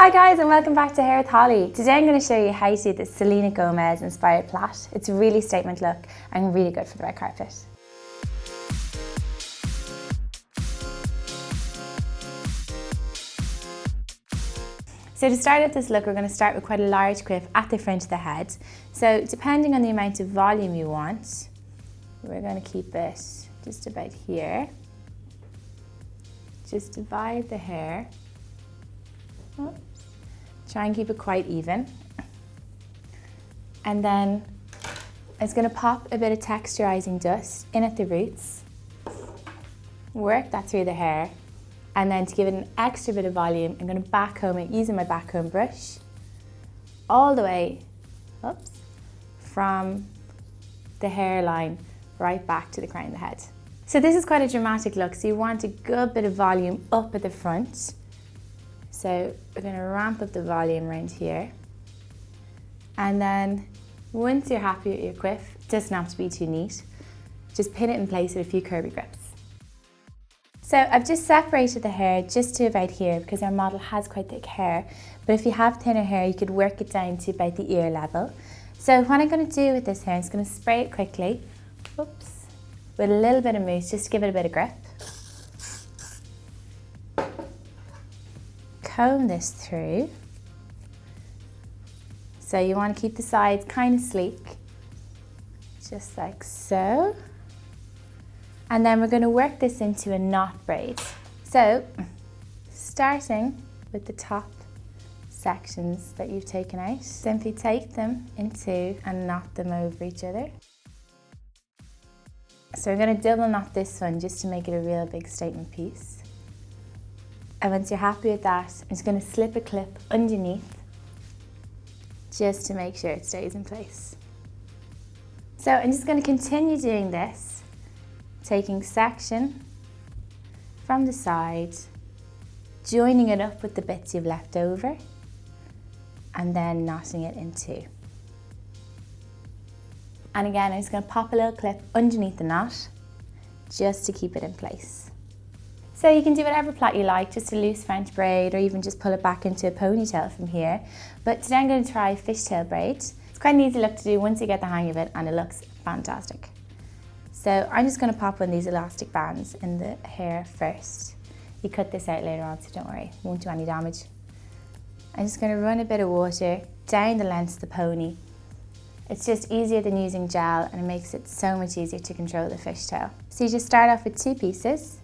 Hi guys, and welcome back to Hair with Hollie. Today I'm going to show you how to do this Selena Gomez inspired plait. It's a really statement look and really good for the red carpet. So to start with this look, we're going to start with quite a large quiff at the front of the head. So depending on the amount of volume you want, we're going to keep it just about here. Just divide the hair. Oops. Try and keep it quite even. And then it's going to pop a bit of texturizing dust in at the roots. Work that through the hair. And then to give it an extra bit of volume, I'm going to backcomb it using my backcomb brush all the way, from the hairline right back to the crown of the head. So this is quite a dramatic look, so you want a good bit of volume up at the front. So we're going to ramp up the volume around here. And then once you're happy with your quiff, it doesn't have to be too neat, just pin it in place with a few curvy grips. So I've just separated the hair just to about here because our model has quite thick hair. But if you have thinner hair, you could work it down to about the ear level. So what I'm going to do with this hair, I'm just going to spray it quickly, with a little bit of mousse just to give it a bit of grip. Comb this through. So you want to keep the sides kind of sleek, just like so. And then we're going to work this into a knot braid. So starting with the top sections that you've taken out, simply take them into and knot them over each other. So we're going to double knot this one just to make it a real big statement piece. And once you're happy with that, I'm just going to slip a clip underneath just to make sure it stays in place. So I'm just going to continue doing this, taking section from the side, joining it up with the bits you've left over, and then knotting it in two. And again, I'm just going to pop a little clip underneath the knot just to keep it in place. So you can do whatever plait you like, just a loose French braid, or even just pull it back into a ponytail from here. But today I'm going to try fishtail braid. It's quite an easy look to do once you get the hang of it, and it looks fantastic. So I'm just going to pop one of these elastic bands in the hair first. You cut this out later on, so don't worry, won't do any damage. I'm just going to run a bit of water down the length of the pony. It's just easier than using gel, and it makes it so much easier to control the fishtail. So you just start off with two pieces,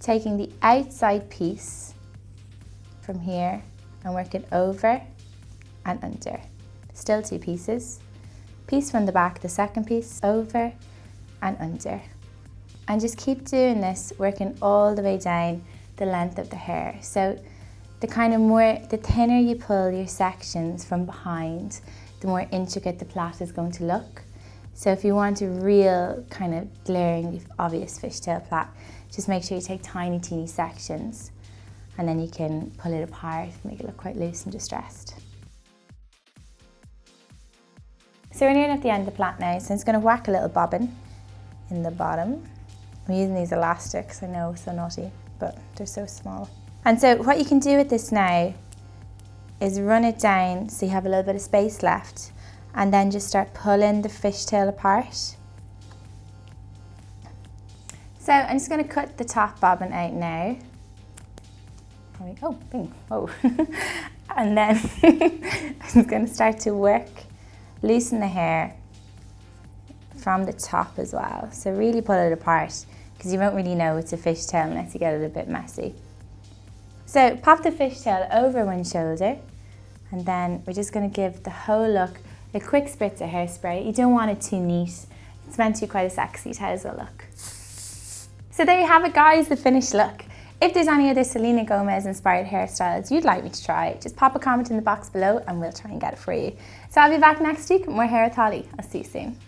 taking the outside piece from here and work it over and under. Still two pieces. Piece from the back, the second piece, over and under. And just keep doing this, working all the way down the length of the hair. So the thinner you pull your sections from behind, the more intricate the plait is going to look. So if you want a real kind of glaring, obvious fishtail plait, just make sure you take tiny, teeny sections, and then you can pull it apart, make it look quite loose and distressed. So we're nearing at the end of the plait now, so I'm just going to whack a little bobbin in the bottom. I'm using these elastics, I know, so naughty, but they're so small. And so what you can do with this now is run it down so you have a little bit of space left, and then just start pulling the fishtail apart. So I'm just going to cut the top bobbin out now. Oh, bing, oh. And then I'm just going to start to loosen the hair from the top as well. So really pull it apart, because you won't really know it's a fishtail unless you get it a bit messy. So pop the fishtail over one shoulder, and then we're just going to give the whole look a quick spritz of hairspray. You don't want it too neat. It's meant to be quite a sexy tassel look. So there you have it guys, the finished look. If there's any other Selena Gomez inspired hairstyles you'd like me to try, just pop a comment in the box below and we'll try and get it for you. So I'll be back next week with more Hair with Hollie. I'll see you soon.